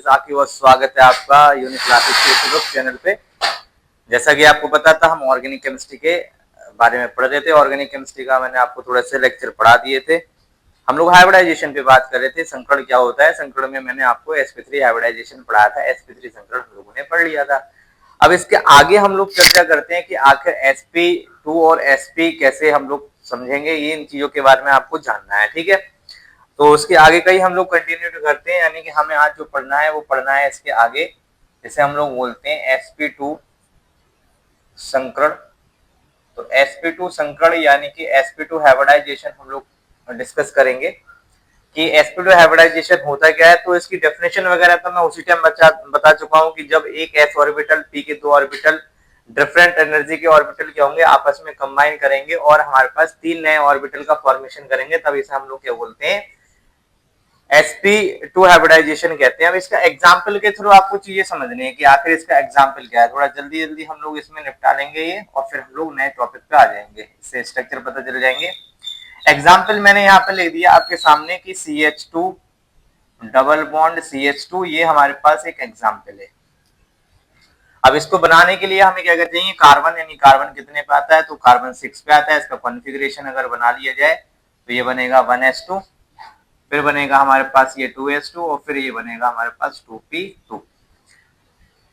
की ओर स्वागत है आपका यूनिक क्लासेस के यूट्यूब चैनल पे। जैसा कि आपको पता था, हम ऑर्गेनिक केमिस्ट्री के बारे में पढ़ रहे थे। ऑर्गेनिक केमिस्ट्री का मैंने आपको थोड़े से लेक्चर पढ़ा दिए थे। हम लोग हाइब्रिडाइजेशन पे बात कर रहे थे, संकरण क्या होता है। संकरण में मैंने आपको sp3 हाइब्रिडाइजेशन पढ़ाया था। sp3 संकरण हम लोगों ने पढ़ लिया था। अब इसके आगे हम लोग चर्चा करते हैं कि आखिर sp2 और sp कैसे हम लोग समझेंगे। ये इन चीजों के बारे में आपको जानना है, ठीक है। तो उसके आगे का ही हम लोग कंटिन्यू करते हैं, यानी कि हमें आज जो पढ़ना है वो पढ़ना है इसके आगे, जैसे हम लोग बोलते हैं sp2 संकरण। तो sp2 संकरण यानी कि sp2 हाइब्रिडाइजेशन हम लोग डिस्कस करेंगे कि sp2 हाइब्रिडाइजेशन होता क्या है। तो इसकी डेफिनेशन वगैरह तो मैं उसी टाइम बता चुका हूं कि जब एक s ऑर्बिटल p के दो ऑर्बिटल डिफरेंट एनर्जी के ऑर्बिटल क्या होंगे, आपस में कंबाइन करेंगे और हमारे पास तीन नए ऑर्बिटल का फॉर्मेशन करेंगे, तब इसे हम लोग क्या बोलते हैं, sp2 हाइब्रिडाइजेशन कहते हैं। अब इसका एग्जांपल के थ्रू आपको चीजें समझनी है कि आखिर इसका एग्जांपल क्या है। थोड़ा जल्दी जल्दी हम लोग इसमें निपटा लेंगे ये, और फिर हम लोग नए टॉपिक पे आ जाएंगे, इससे स्ट्रक्चर पता चल जाएंगे। एग्जांपल मैंने यहाँ पे लिख दिया आपके सामने कि CH2 डबल बॉन्ड CH2, ये हमारे पास एक एग्जांपल है। अब इसको बनाने के लिए हमें क्या करना चाहिए, कार्बन, यानी कार्बन कितने पे आता है, तो कार्बन 6 पे आता है। इसका कॉन्फ़िगरेशन अगर बना लिया जाए तो ये बनेगा 1s2, फिर बनेगा हमारे पास ये 2s2, और फिर ये बनेगा हमारे पास 2p2।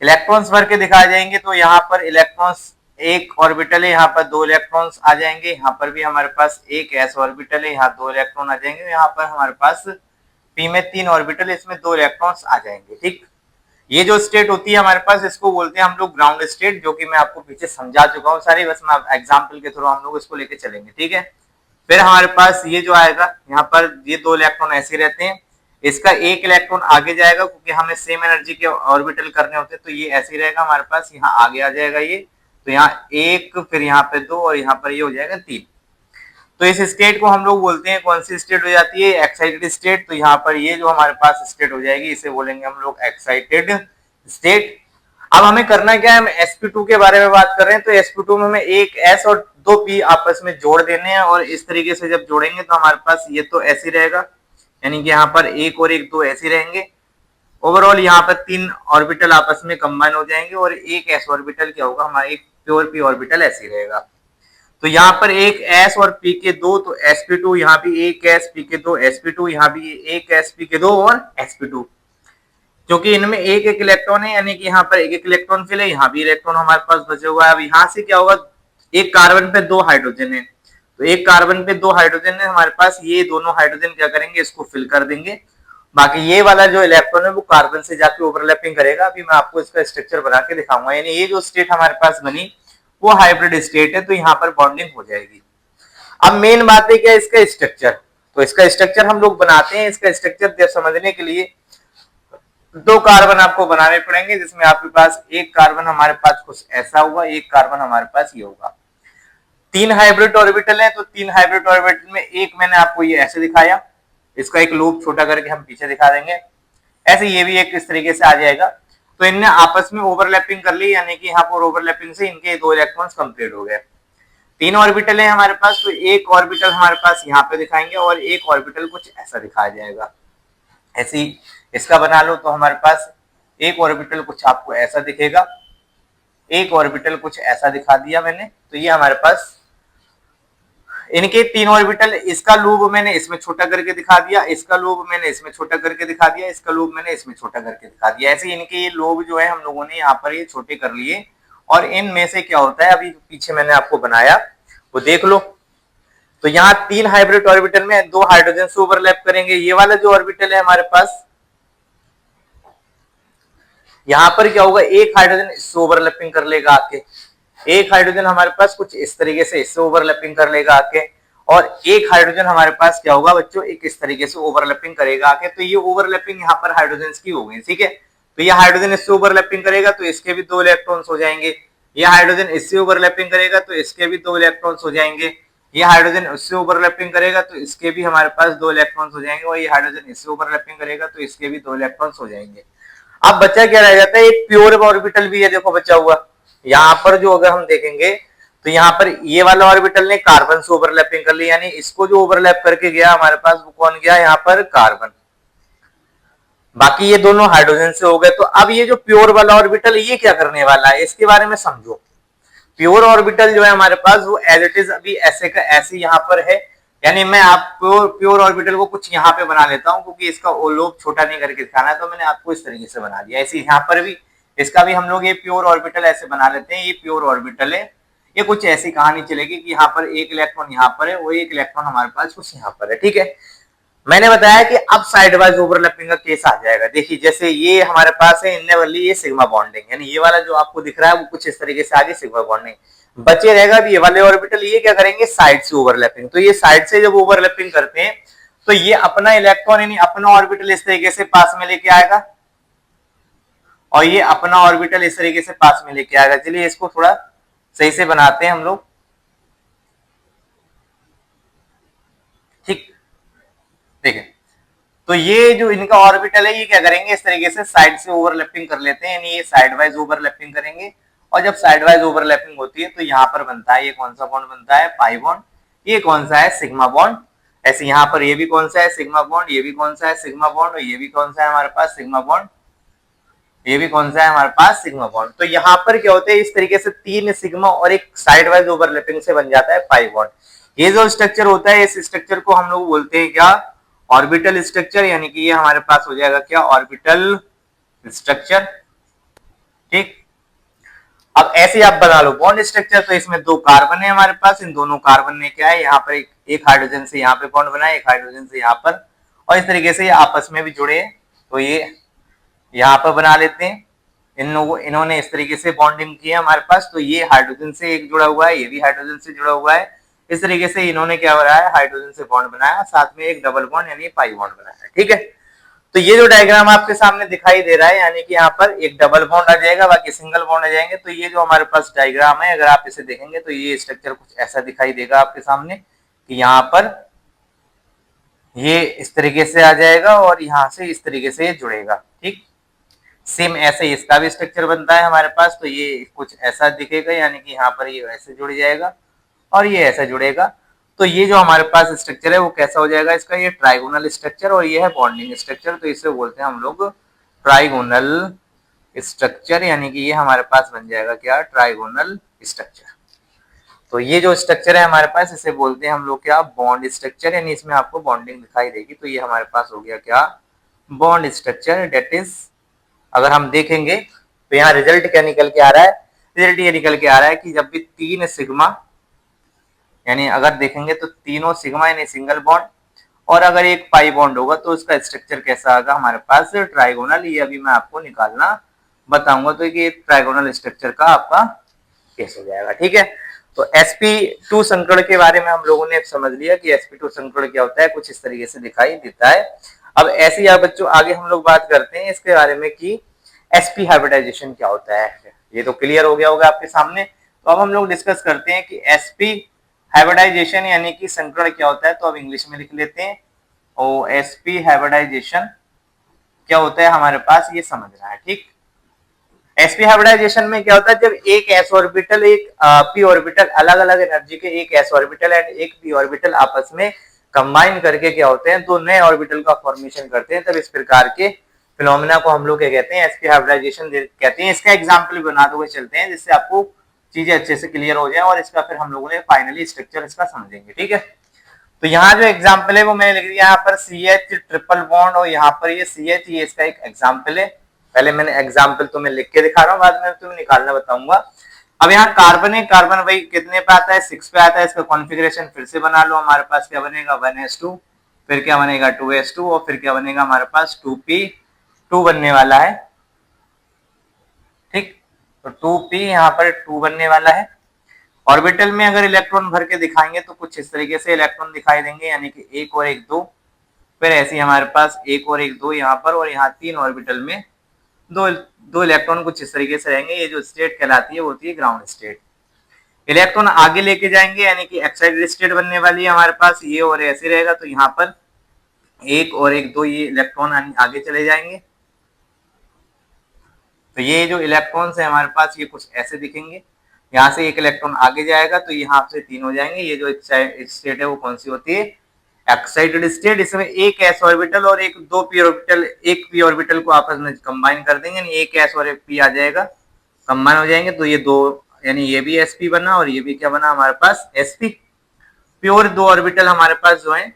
इलेक्ट्रॉन्स भर के दिखाए जाएंगे तो यहाँ पर इलेक्ट्रॉन्स एक ऑर्बिटल है, यहाँ पर दो इलेक्ट्रॉन्स आ जाएंगे। यहाँ पर भी हमारे पास एक s ऑर्बिटल है, यहाँ दो इलेक्ट्रॉन आ जाएंगे। यहाँ पर हमारे पास p में तीन ऑर्बिटल है, इसमें दो इलेक्ट्रॉन्स आ जाएंगे, ठीक। ये जो स्टेट होती है हमारे पास, इसको बोलते हैं हम लोग ग्राउंड स्टेट, जो कि मैं आपको पीछे समझा चुका हूँ सारी, बस मैं एग्जाम्पल के थ्रू हम लोग इसको लेके चलेंगे, ठीक है। फिर हमारे पास ये जो आएगा, यहाँ पर ये दो इलेक्ट्रॉन ऐसे रहते हैं, इसका एक इलेक्ट्रॉन आगे जाएगा क्योंकि हमें सेम एनर्जी के ऑर्बिटल करने होते हैं, तो ये ऐसे ही रहेगा हमारे पास, यहाँ आगे आ जाएगा ये, तो यहाँ एक, फिर यहाँ पे दो, और यहाँ पर ये हो जाएगा तीन। तो इस स्टेट को हम लोग बोलते हैं, कौन सी स्टेट हो जाती है, एक्साइटेड स्टेट। तो यहाँ पर ये जो हमारे पास स्टेट हो जाएगी, इसे बोलेंगे हम लोग एक्साइटेड स्टेट। अब हमें करना क्या है, हम sp2 के बारे में बात कर रहे हैं, तो sp2 में हमें एक s और दो p आपस में जोड़ देने हैं, और इस तरीके से जब जोड़ेंगे तो हमारे पास ये तो ऐसे रहेगा, यानी कि यहाँ पर एक और एक दो ऐसे रहेंगे। ओवरऑल यहाँ पर तीन ऑर्बिटल आपस में कंबाइन हो जाएंगे, और एक s ऑर्बिटल क्या होगा, हमारा एक प्योर p ऑर्बिटल ऐसे ही रहेगा। तो यहाँ पर एक s और p के दो, तो sp2, यहाँ भी एक s p के दो sp2, यहाँ भी एक s p के दो और sp2, क्योंकि इनमें एक एक इलेक्ट्रॉन है, यानी कि यहाँ पर एक एक इलेक्ट्रॉन फिल है, यहाँ भी इलेक्ट्रॉन हमारे पास बचे हुआ है। अब यहाँ से क्या होगा, एक कार्बन पे दो हाइड्रोजन है, तो एक कार्बन पे दो हाइड्रोजन है हमारे पास, ये दोनों हाइड्रोजन क्या करेंगे, इसको फिल कर देंगे। बाकी ये वाला जो इलेक्ट्रॉन है वो कार्बन से जाके ओवरलैपिंग करेगा। अभी मैं आपको इसका स्ट्रक्चर बना के दिखाऊंगा, यानी ये जो स्टेट हमारे पास बनी वो हाइब्रिड स्टेट है, तो यहाँ पर बॉन्डिंग हो जाएगी। अब मेन बात है क्या, इसका स्ट्रक्चर। तो इसका स्ट्रक्चर हम लोग बनाते हैं। इसका स्ट्रक्चर समझने के लिए दो कार्बन आपको बनाने पड़ेंगे, जिसमें आपके पास एक कार्बन हमारे पास कुछ ऐसा होगा, एक कार्बन हमारे पास ये होगा। तीन हाइब्रिड ऑर्बिटल है, तो तीन हाइब्रिड ऑर्बिटल में एक मैंने आपको ये ऐसे दिखाया, इसका एक लूप छोटा करके हम पीछे दिखा देंगे, ऐसे ये भी एक इस तरीके से आ जाएगा। तो इनने आपस में ओवरलैपिंग कर ली, यानी कि यहाँ पर ओवरलैपिंग से इनके दो इलेक्ट्रॉन्स कंप्लीट हो गए। तीन ऑर्बिटल है हमारे पास, तो एक ऑर्बिटल हमारे पास यहाँ पे दिखाएंगे और एक ऑर्बिटल कुछ ऐसा दिखाया जाएगा। ऐसी इसका बना लो, तो हमारे पास एक ऑर्बिटल कुछ आपको ऐसा दिखेगा, एक ऑर्बिटल कुछ ऐसा दिखा दिया मैंने। तो ये हमारे पास इनके तीन ऑर्बिटल, इसका लूप मैंने इसमें छोटा करके दिखा दिया, इसका लूप मैंने इसमें छोटा करके दिखा दिया, इसका लूप मैंने इसमें छोटा करके दिखा दिया। ऐसे इनके ये लूप जो है हम लोगों ने यहाँ पर ये छोटे कर लिए, और इनमें से क्या होता है, अभी पीछे मैंने आपको बनाया वो देख लो। तो यहाँ तीन हाइब्रिड ऑर्बिटल में दो हाइड्रोजन से ओवरलैप करेंगे। ये वाला जो ऑर्बिटल है हमारे पास, यहाँ पर क्या होगा, एक हाइड्रोजन इससे ओवरलैपिंग कर लेगा आके, एक हाइड्रोजन हमारे पास कुछ इस तरीके से इससे ओवरलैपिंग कर लेगा आके, और एक हाइड्रोजन हमारे पास क्या होगा बच्चों, एक इस तरीके से ओवरलैपिंग करेगा आके। तो ये ओवरलैपिंग यहाँ पर हाइड्रोजन की हो गई, ठीक है। तो ये हाइड्रोजन इससे ओवरलैपिंग करेगा तो इसके भी दो इलेक्ट्रॉन्स हो जाएंगे। ये हाइड्रोजन इससे ओवरलैपिंग करेगा तो इसके भी दो इलेक्ट्रॉन्स हो जाएंगे। ये हाइड्रोजन इससे ओवरलैपिंग करेगा तो इसके भी हमारे पास दो इलेक्ट्रॉन्स हो जाएंगे, और ये हाइड्रोजन इससे ओवरलैपिंग करेगा तो इसके भी दो इलेक्ट्रॉन्स हो जाएंगे। अब बचा क्या रह जाता है, एक प्योर ऑर्बिटल भी है, देखो बचा हुआ। यहाँ पर जो अगर हम देखेंगे तो यहाँ पर ये वाला ऑर्बिटल ने कार्बन से ओवरलैपिंग कर ली, यानी इसको जो ओवरलैप करके गया हमारे पास वो कौन गया, यहाँ पर कार्बन। बाकी ये दोनों हाइड्रोजन से हो गए। तो अब ये जो प्योर वाला ऑर्बिटल ये क्या करने वाला है, इसके बारे में समझो। प्योर ऑर्बिटल जो है हमारे पास वो एज इट इज अभी ऐसे का ऐसे यहाँ पर है, यानी मैं आपको प्योर ऑर्बिटल को कुछ यहाँ पे बना लेता हूँ, क्योंकि इसका लोब छोटा नहीं करके दिखाना है, तो मैंने आपको इस तरीके से बना दिया। ऐसे यहाँ पर भी इसका भी हम लोग ये प्योर ऑर्बिटल ऐसे बना लेते हैं। ये प्योर ऑर्बिटल है, ये कुछ ऐसी कहानी चलेगी कि यहाँ पर एक इलेक्ट्रॉन यहाँ पर है, वो एक इलेक्ट्रॉन हमारे पास कुछ यहाँ पर है, ठीक है। मैंने बताया कि अब साइड वाइज ओवरलैपिंग का केस आ जाएगा। देखिए जैसे ये हमारे पास है इनने वाली ये सिग्मा बॉन्डिंग, यानी ये वाला जो आपको दिख रहा है वो कुछ इस तरीके से आगे सिग्मा बॉन्डिंग बचे रहेगा। ये वाले ऑर्बिटल ये क्या करेंगे, साइड से ओवरलैपिंग। तो ये साइड से जब ओवरलैपिंग करते हैं तो ये अपना इलेक्ट्रॉन यानी अपना ऑर्बिटल इस तरीके से पास में लेके आएगा, और ये अपना ऑर्बिटल इस तरीके से पास में लेके आएगा। चलिए इसको थोड़ा सही से बनाते हैं हम लोग, ठीक। देखिए तो ये जो इनका ऑर्बिटल है ये क्या करेंगे, इस तरीके से साइड से ओवरलैपिंग कर लेते हैं, यानी ये साइड वाइज ओवरलैपिंग करेंगे। और जब साइड वाइज ओवरलैपिंग होती है तो यहाँ पर बनता है, ये कौन सा बॉन्ड बनता है, पाई बॉन्ड। ये कौन सा है, सिग्मा बॉन्ड। ऐसे यहाँ पर ये भी कौन सा है, सिग्मा बॉन्ड। ये भी कौन सा है, सिग्मा बॉन्ड। और ये भी कौन सा है हमारे पास, सिग्मा बॉन्ड। ये भी कौन सा है हमारे पास, सिग्मा बॉन्ड। तो यहाँ पर क्या होता है, इस तरीके से 3 सिग्मा और एक साइड वाइज ओवरलैपिंग से बन जाता है पाई बॉन्ड। ये जो स्ट्रक्चर होता है इस स्ट्रक्चर को हम लोग बोलते हैं क्या, ऑर्बिटल स्ट्रक्चर। यानी कि ये हमारे पास हो जाएगा क्या, ऑर्बिटल स्ट्रक्चर, ठीक। अब ऐसे आप बना लो बॉन्ड स्ट्रक्चर। तो इसमें 2 कार्बन है हमारे पास, इन दोनों कार्बन ने क्या है, यहाँ पर एक हाइड्रोजन से यहाँ पे बॉन्ड बना है, एक हाइड्रोजन से यहाँ पर, और इस तरीके से ये आपस में भी जुड़े हैं। तो ये यहाँ पर बना लेते हैं। इन्होंने इस तरीके से बॉन्डिंग की है हमारे पास। तो ये हाइड्रोजन से एक जुड़ा हुआ है, ये भी हाइड्रोजन से जुड़ा हुआ है। इस तरीके से इन्होंने क्या बनाया, हाइड्रोजन से बॉन्ड बनाया, साथ में एक डबल बॉन्ड यानी पाई बॉन्ड बनाया, ठीक है। तो ये जो डायग्राम आपके सामने दिखाई दे रहा है, यानी कि यहाँ पर एक डबल बॉन्ड आ जाएगा, बाकी सिंगल बॉन्ड आ जाएंगे। तो ये जो हमारे पास डायग्राम है, अगर आप इसे देखेंगे तो ये स्ट्रक्चर कुछ ऐसा दिखाई देगा आपके सामने कि यहाँ पर ये इस तरीके से आ जाएगा और यहाँ से इस तरीके से जुड़ेगा, ठीक। सेम ऐसे ही इसका भी स्ट्रक्चर बनता है हमारे पास। तो ये कुछ ऐसा दिखेगा, यानी कि यहाँ पर ये ऐसे जुड़ जाएगा और ये ऐसा जुड़ेगा। तो ये जो हमारे पास स्ट्रक्चर है वो कैसा हो जाएगा, इसका ये ट्राइगोनल स्ट्रक्चर, और ये है बॉन्डिंग स्ट्रक्चर। तो इसे बोलते हैं हम लोग ट्राइगोनल स्ट्रक्चर, यानी कि ये हमारे पास बन जाएगा क्या, ट्राइगोनल स्ट्रक्चर। तो ये जो स्ट्रक्चर है हमारे पास इसे बोलते हैं हम लोग क्या, बॉन्ड स्ट्रक्चर, यानी इसमें आपको बॉन्डिंग दिखाई देगी। तो ये हमारे पास हो गया क्या, बॉन्ड स्ट्रक्चर। डेट इज, अगर हम देखेंगे तो यहाँ रिजल्ट क्या निकल के आ रहा है, रिजल्ट ये निकल के आ रहा है कि जब भी 3 सिग्मा, यानी अगर देखेंगे तो तीनों सिग्मा यानी सिंगल बॉन्ड, और अगर एक पाई बॉन्ड होगा तो उसका स्ट्रक्चर कैसा आएगा हमारे पास, ट्राइगोनल। ये अभी मैं आपको निकालना बताऊंगा। तो ये ट्राइगोनल स्ट्रक्चर का आपका केस हो जाएगा, ठीक है। तो sp2 संकरण के बारे में हम लोगों ने समझ लिया कि sp2 संकरण क्या होता है, कुछ इस तरीके से दिखाई देता है। अब ऐसे ही बच्चों आगे हम लोग बात करते हैं इसके बारे में कि sp हाइब्रिडाइजेशन क्या होता है। ये तो क्लियर हो गया होगा आपके सामने। तो अब हम लोग डिस्कस करते हैं कि sp हाइब्रिडाइजेशन यानी कि संकरण क्या होता है। तो अब इंग्लिश में लिख लेते हैं, और sp हाइब्रिडाइजेशन क्या होता है हमारे पास ये समझना है, ठीक। sp हाइब्रिडाइजेशन में क्या होता है, जब एक s ऑर्बिटल एक p ऑर्बिटल अलग अलग एनर्जी के एक s ऑर्बिटल एंड एक p ऑर्बिटल आपस में कंबाइन करके क्या होते हैं, दो नए ऑर्बिटल का फॉर्मेशन करते हैं, तब इस प्रकार के फिनोमेना को हम लोग क्या कहते हैं, sp हाइब्रिडाइजेशन कहते हैं। इसका एग्जांपल बनाते हुए चलते हैं जिससे आपको चीजें अच्छे से क्लियर हो जाए, और इसका फिर हम लोगों ने फाइनली स्ट्रक्चर इसका समझेंगे, ठीक है। तो यहाँ जो एग्जाम्पल है वो मैंने लिख दिया यहाँ पर CH ट्रिपल बॉन्ड, और यहाँ पर ये CH, ये इसका एक एग्जाम्पल है। पहले मैंने एग्जाम्पल तुम्हें लिख के दिखा रहा हूँ, बाद में तुम्हें निकालना बताऊंगा। अब यहाँ कार्बन है, कार्बन भाई कितने पे आता है, 6 पे आता है। इसका कॉन्फ़िगरेशन फिर से बना लो। हमारे पास क्या बनेगा, 1s2, फिर क्या बनेगा 2s2, और फिर क्या बनेगा हमारे पास 2p2 बनने वाला है, ठीक। तो 2p यहाँ पर 2 बनने वाला है। ऑर्बिटल में अगर इलेक्ट्रॉन भर के दिखाएंगे तो कुछ इस तरीके से इलेक्ट्रॉन दिखाई देंगे, यानी कि 1 और 1 2, फिर ऐसे ही हमारे पास 1 और 1 2 यहाँ पर, और यहाँ 3 ऑर्बिटल में दो इलेक्ट्रॉन कुछ इस तरीके से रहेंगे। ये जो स्टेट कहलाती है वो होती है ग्राउंड स्टेट। इलेक्ट्रॉन आगे लेके जाएंगे, यानी कि एक्साइटेड स्टेट बनने वाली है हमारे पास, ये और ऐसे रहेगा। तो यहाँ पर 1 और 1 2 ये इलेक्ट्रॉन आगे चले जाएंगे। तो ये जो इलेक्ट्रॉन्स है हमारे पास ये कुछ ऐसे दिखेंगे। यहाँ से एक इलेक्ट्रॉन आगे जाएगा तो यहाँ से 3 हो जाएंगे। ये जो स्टेट है वो कौन सी होती है, एक्साइटेड स्टेट, इसमें एक s ऑर्बिटल और एक दो p ऑर्बिटल, एक p ऑर्बिटल को आपस में कंबाइन कर देंगे, यानी एक s और एक p आ जाएगा, कंबाइन हो जाएंगे, तो ये दो, यानी ये भी sp बना और ये भी क्या बना हमारे पास sp। प्योर दो ऑर्बिटल हमारे पास जो है,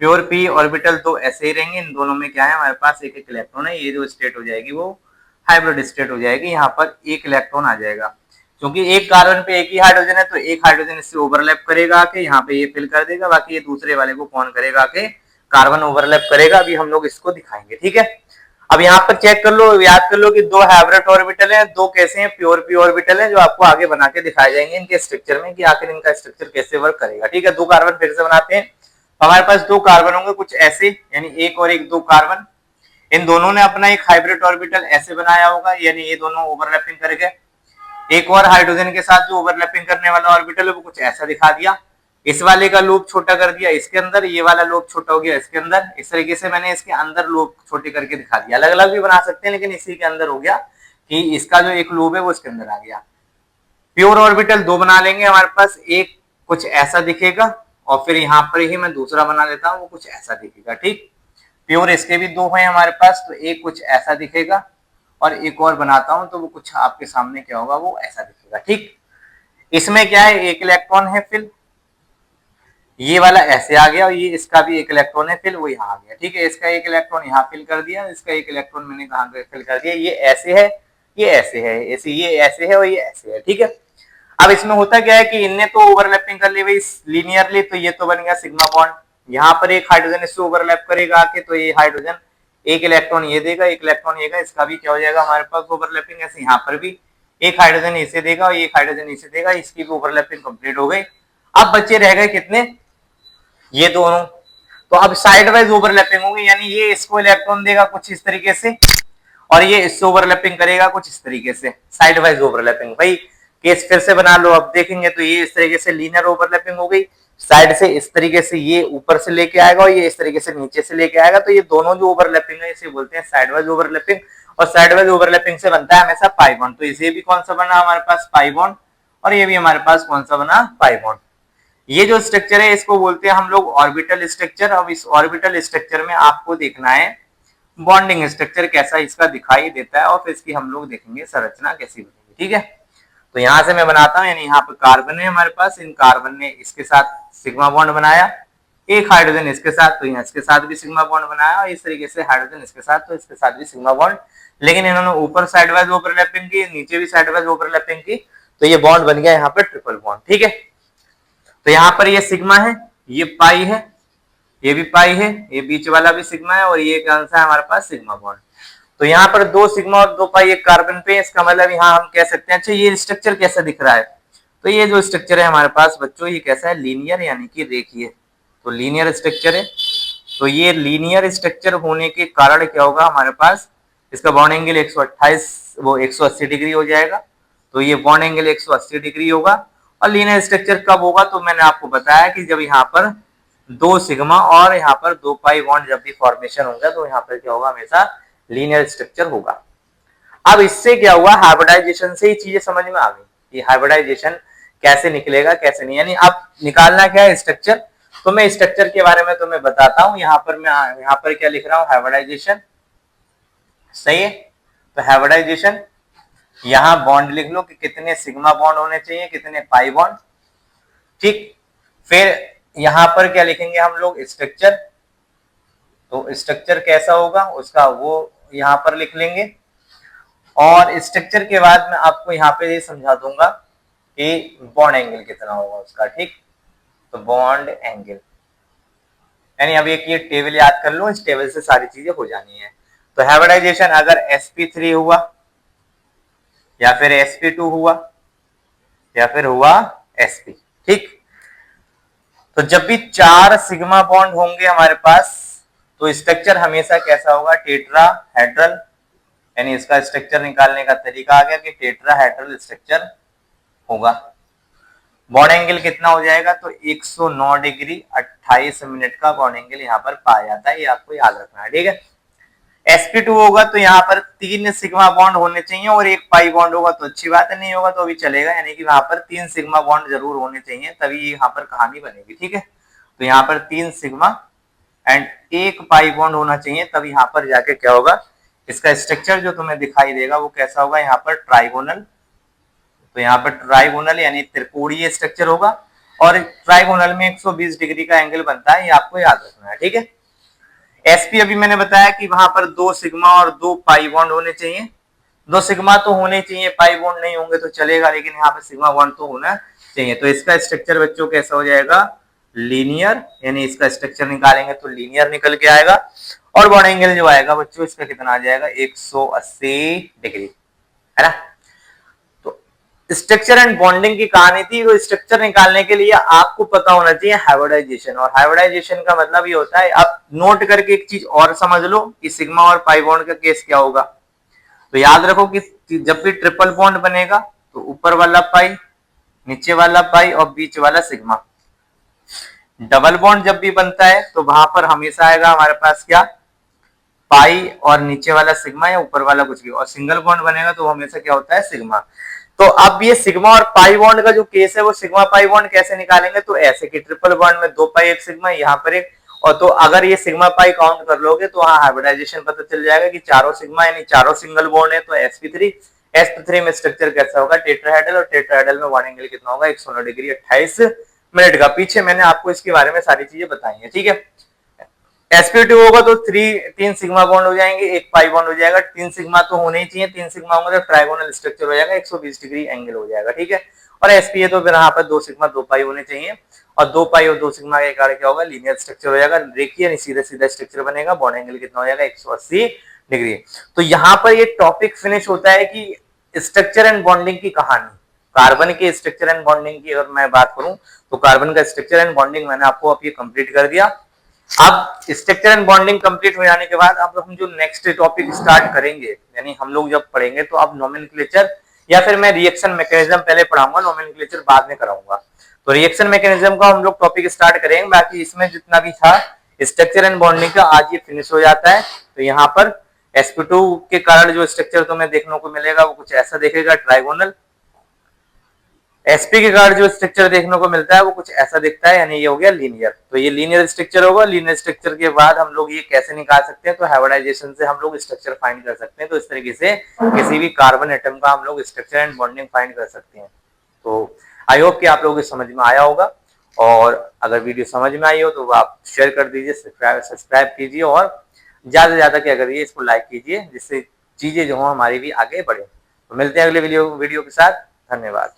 प्योर p ऑर्बिटल तो ऐसे ही रहेंगे, इन दोनों में क्या है हमारे पास एक एक इलेक्ट्रॉन है, ये जो स्टेट हो जाएगी वो हाइब्रिड स्टेट हो जाएगी, यहाँ पर एक इलेक्ट्रॉन आ जाएगा, क्योंकि एक कार्बन पे एक ही हाइड्रोजन है तो एक हाइड्रोजन इससे ओवरलैप करेगा आके यहाँ पे ये फिल कर देगा, बाकी ये दूसरे वाले को कौन करेगा आके कार्बन ओवरलैप करेगा, अभी हम लोग इसको दिखाएंगे, ठीक है। अब यहाँ पर चेक कर लो, याद कर लो कि दो हाइब्रिड ऑर्बिटल है, दो कैसे हैं प्योर p ऑर्बिटल है, जो आपको आगे बना के दिखाए जाएंगे इनके स्ट्रक्चर में कि आखिर इनका स्ट्रक्चर कैसे वर्क करेगा, ठीक है। दो कार्बन फिर से बनाते हैं, हमारे पास दो कार्बन होंगे कुछ ऐसे, यानी एक और एक दो कार्बन, इन दोनों ने अपना एक हाइब्रिड ऑर्बिटल ऐसे बनाया होगा, यानी ये दोनों ओवरलैपिंग करके, एक और हाइड्रोजन के साथ जो ओवरलैपिंग करने वाला ऑर्बिटल है वो कुछ ऐसा दिखा दिया, इस वाले का लूप छोटा कर दिया इसके अंदर, ये वाला लूप छोटा हो गया इसके अंदर, इस तरीके से मैंने इसके अंदर लूप छोटे करके दिखा दिया, अलग अलग भी बना सकते हैं लेकिन इसी के अंदर हो गया कि इसका जो एक लूप है वो इसके अंदर आ गया। प्योर ऑर्बिटल दो बना लेंगे हमारे पास, एक कुछ ऐसा दिखेगा और फिर यहाँ पर ही मैं दूसरा बना लेता हूँ वो कुछ ऐसा दिखेगा, ठीक। प्योर इसके भी दो हैं हमारे पास, तो एक कुछ ऐसा दिखेगा और एक और बनाता हूं तो वो कुछ आपके सामने क्या होगा वो ऐसा दिखेगा, ठीक। इसमें क्या है एक इलेक्ट्रॉन है फिल, ये वाला ऐसे आ गया और ये इसका भी एक इलेक्ट्रॉन है फिल, वो यहाँ आ गया, ठीक है। इसका एक इलेक्ट्रॉन यहाँ फिल कर दिया, इसका एक इलेक्ट्रॉन मैंने कहा फिल कर दिया, ये ऐसे है ये ऐसे है, ऐसे ये ऐसे है और ये ऐसे है, ठीक है। अब इसमें होता क्या है कि इनने तो ओवरलैपिंग कर ली भाई लीनियरली, तो ये तो बन गया सिग्मा बॉन्ड, यहाँ पर एक हाइड्रोजन इससे ओवरलैप करेगा आके, तो ये हाइड्रोजन एक इलेक्ट्रॉन ये देगा एक इलेक्ट्रॉन ये, इसका भी क्या हो जाएगा हमारे पास ओवरलैपिंग, ऐसे यहाँ पर भी एक हाइड्रोजन इसे देगा और एक हाइड्रोजन इसे देगा, इसकी भी ओवरलैपिंग कंप्लीट हो गई। अब बच्चे रह गए कितने, ये दोनों, तो अब साइड वाइज ओवरलैपिंग होगी, यानी ये इसको इलेक्ट्रॉन देगा कुछ इस तरीके से और ये इससे ओवरलैपिंग करेगा कुछ इस तरीके से, साइड वाइज ओवरलैपिंग। भाई केस फिर से बना लो, अब देखेंगे तो ये इस तरीके से लीनियर ओवरलैपिंग हो गई, साइड से इस तरीके से ये ऊपर से लेके आएगा और ये इस तरीके से नीचे से लेके आएगा, तो ये दोनों जो ओवरलैपिंग है इसे बोलते हैं साइड वाइज ओवरलैपिंग, और साइड वाइज ओवरलैपिंग से बनता है हमेशा पाई बॉन्ड, तो इसे भी कौन सा बना हमारे पास पाई बॉन्ड, और ये भी हमारे पास कौन सा बना पाई बॉन्ड। ये जो स्ट्रक्चर है इसको बोलते हैं हम लोग ऑर्बिटल स्ट्रक्चर। अब इस ऑर्बिटल स्ट्रक्चर में आपको देखना है बॉन्डिंग स्ट्रक्चर कैसा इसका दिखाई देता है और फिर इसकी हम लोग देखेंगे संरचना कैसी बनेगी, ठीक है। तो यहां से मैं बनाता हूं, यानी यहाँ पे कार्बन है हमारे पास, इन कार्बन ने इसके साथ सिग्मा बॉन्ड बनाया, एक हाइड्रोजन इसके साथ, तो यहाँ इसके साथ भी सिग्मा बॉन्ड बनाया और इस तरीके से हाइड्रोजन इसके साथ, तो इसके साथ भी सिग्मा बॉन्ड, लेकिन इन्होंने ऊपर साइड वाइज ओवरलैपिंग की, नीचे भी साइड वाइज ओवरलैपिंग की, तो ये बॉन्ड बन गया यहाँ पर ट्रिपल बॉन्ड, ठीक है। तो यहाँ पर ये सिग्मा है, ये पाई है, ये भी पाई है, ये बीच वाला भी सिग्मा है और ये कौन सा है हमारे पास सिग्मा बॉन्ड। तो यहाँ पर दो सिग्मा और दो पाई एक कार्बन पे, इसका मतलब यहाँ हम कह सकते हैं, अच्छा ये स्ट्रक्चर कैसा दिख रहा है, तो ये जो स्ट्रक्चर है हमारे पास बच्चों ये कैसा है लीनियर, यानी कि रेखीय, तो लीनियर स्ट्रक्चर है। तो ये लीनियर स्ट्रक्चर होने के कारण क्या होगा हमारे पास, इसका बॉन्ड एंगल 128 वो 180 डिग्री हो जाएगा, तो ये बॉन्ड एंगल 180 डिग्री होगा। और लीनियर स्ट्रक्चर कब होगा, तो मैंने आपको बताया कि जब यहाँ पर दो सिग्मा और यहाँ पर दो पाई बॉन्ड जब भी फॉर्मेशन होगा तो यहाँ पर क्या होगा हमेशा लीनियर स्ट्रक्चर होगा। अब इससे क्या हुआ, हाइब्रिडाइजेशन से ही चीजें समझ में आ गई कि हाइब्रिडाइजेशन कैसे निकलेगा कैसे नहीं, यानी अब निकालना क्या है स्ट्रक्चर, तो मैं स्ट्रक्चर के बारे में तुम्हें बताता हूं। यहाँ पर मैं यहाँ पर क्या लिख रहा हूँ हाइब्रिडाइजेशन, सही है। तो हाइब्रिडाइजेशन यहाँ बॉन्ड लिख लो कि कितने सिग्मा बॉन्ड होने चाहिए कितने पाई बॉन्ड, ठीक। फिर यहाँ पर क्या लिखेंगे हम लोग स्ट्रक्चर, तो स्ट्रक्चर कैसा होगा उसका वो यहाँ पर लिख लेंगे। और स्ट्रक्चर के बाद मैं आपको यहाँ पे ये समझा दूंगा कि बॉन्ड एंगल कितना होगा उसका, ठीक। तो बॉन्ड एंगल यानी अब एक ये टेबल याद कर लो, इस टेबल से सारी चीजें हो जानी है। तो हाइब्रिडाइजेशन अगर sp3 हुआ या फिर sp2 हुआ या फिर हुआ sp, ठीक। तो जब भी चार सिग्मा बॉन्ड होंगे हमारे पास तो स्ट्रक्चर हमेशा कैसा होगा टेट्राहेड्रल, यानी इसका स्ट्रक्चर निकालने का तरीका आ गया कि टेट्राहेड्रल स्ट्रक्चर होगा। बॉन्ड एंगल कितना हो जाएगा, तो 109 डिग्री 28 मिनट का बॉन्ड एंगल यहाँ पर पाया जाता है, ये आपको याद रखना है, ठीक है। sp2 होगा तो यहाँ पर 3 सिग्मा बॉन्ड होने चाहिए और एक पाई बॉन्ड होगा तो अच्छी बात है, नहीं होगा तो अभी चलेगा, यानी कि वहां पर 3 सिग्मा बॉन्ड जरूर होने चाहिए तभी यहाँ पर कहानी बनेगी, ठीक है। तो यहाँ पर 3 सिग्मा एंड 1 पाई बॉन्ड होना चाहिए, तब यहाँ पर जाके क्या होगा, इसका स्ट्रक्चर जो तुम्हें दिखाई देगा वो कैसा होगा, यहाँ पर ट्राइगोनल। तो यहाँ पर ट्राइगोनल यानी त्रिकोणीय स्ट्रक्चर होगा, और ट्राइगोनल में 120 डिग्री का एंगल बनता है, ये आपको याद रखना है, ठीक है। एसपी अभी मैंने बताया कि वहां पर 2 सिग्मा और 2 पाई बॉन्ड होने चाहिए। 2 सिग्मा तो होने चाहिए, पाई बॉन्ड नहीं होंगे तो चलेगा, लेकिन यहाँ पर सिग्मा बॉन्ड तो होना चाहिए। तो इसका स्ट्रक्चर बच्चों कैसा हो जाएगा, लीनियर, यानी इसका स्ट्रक्चर निकालेंगे तो लीनियर निकल के आएगा, और बॉन्ड एंगल जो आएगा बच्चों इसका कितना आ जाएगा, 180 डिग्री, है ना। तो स्ट्रक्चर एंड बॉन्डिंग की कहानी थी। तो स्ट्रक्चर निकालने के लिए आपको पता होना चाहिए हाइब्रिडाइजेशन, और हाइब्रिडाइजेशन का मतलब ये होता है, आप नोट करके एक चीज और समझ लो कि सिग्मा और पाई बॉन्ड का केस क्या होगा। तो याद रखो कि जब भी ट्रिपल बॉन्ड बनेगा तो ऊपर वाला पाई, नीचे वाला पाई और बीच वाला सिग्मा। डबल बॉन्ड जब भी बनता है तो वहां पर हमेशा आएगा हमारे पास क्या, पाई और नीचे वाला सिग्मा या ऊपर वाला कुछ भी, और सिंगल बॉन्ड बनेगा तो हमेशा क्या होता है, सिग्मा। तो अब ये सिग्मा और पाई बॉन्ड का जो केस है वो सिग्मा पाई बॉन्ड कैसे निकालेंगे, तो ऐसे कि ट्रिपल बॉन्ड में 2 पाई 1 सिग्मा, यहाँ पर एक, और तो अगर ये सिग्मा पाई काउंट कर लोगे तो हाँ हाइब्रिडाइजेशन पता चल जाएगा कि चारों सिग्मा यानी चारों सिंगल बॉन्ड है, तो sp3। sp3 में स्ट्रक्चर कैसा होगा, टेट्राहेड्रल, और टेट्राहेड्रल में बॉन्ड एंगल कितना होगा, 190 डिग्री 28 मिनट का। पीछे मैंने आपको इसके बारे में सारी चीजें बताई है, ठीक है। sp2 होगा तो 3 सिग्मा बॉन्ड हो जाएंगे, 1 पाई बॉन्ड हो जाएगा, 3 सिग्मा तो होने ही चाहिए, 3 सिग्मा होंगे तो ट्राइगोनल स्ट्रक्चर हो जाएगा, 120 डिग्री एंगल हो जाएगा, ठीक है। और spa तो फिर यहाँ पर 2 सिग्मा 2 पाई होने चाहिए, और 2 पाई और 2 सिग्मा के कारण क्या होगा, लीनियर स्ट्रक्चर हो जाएगा, देखिए सीधा सीधा स्ट्रक्चर बनेगा, बॉन्ड एंगल कितना हो जाएगा, 180 डिग्री। तो यहाँ पर ये टॉपिक फिनिश होता है कि स्ट्रक्चर एंड बॉन्डिंग की कहानी। कार्बन के स्ट्रक्चर एंड बॉन्डिंग की अगर मैं बात करूं तो कार्बन का स्ट्रक्चर एंड बॉन्डिंग मैंने आपको अब ये कंप्लीट कर दिया। अब स्ट्रक्चर एंड बॉन्डिंग कंप्लीट हो जाने के बाद अब हम जो नेक्स्ट टॉपिक स्टार्ट करेंगे, यानी हम लोग जब पढ़ेंगे तो अब नोमेनक्लेचर, या फिर मैं रिएक्शन मैकेनिज्म पहले पढ़ाऊंगा, नोमेनक्लेचर बाद में कराऊंगा। तो रिएक्शन मैकेनिज्म का हम लोग टॉपिक स्टार्ट करेंगे, बाकी इसमें जितना भी था स्ट्रक्चर एंड बॉन्डिंग का आज ये फिनिश हो जाता है। तो यहाँ पर sp2 के कारण जो स्ट्रक्चर तुम्हें देखने को मिलेगा वो कुछ ऐसा दिखेगा, ट्राइगोनल। sp के कारण जो स्ट्रक्चर देखने को मिलता है वो कुछ ऐसा दिखता है, यानी ये हो गया लीनियर। तो ये लीनियर स्ट्रक्चर होगा। लीनियर स्ट्रक्चर के बाद हम लोग ये कैसे निकाल सकते हैं, तो हाइब्रिडाइजेशन से हम लोग स्ट्रक्चर फाइंड कर सकते हैं। तो इस तरीके से किसी भी कार्बन एटम का हम लोग स्ट्रक्चर एंड बॉन्डिंग फाइंड कर सकते हैं। तो आई होप कि आप लोगों को समझ में आया होगा, और अगर वीडियो समझ में आई हो तो आप शेयर कर दीजिए, सब्सक्राइब कीजिए, और ज्यादा से ज्यादा क्या करिए, इसको लाइक कीजिए, जिससे चीजें जो हो हमारी भी आगे बढ़े। तो मिलते हैं अगले वीडियो के साथ। धन्यवाद।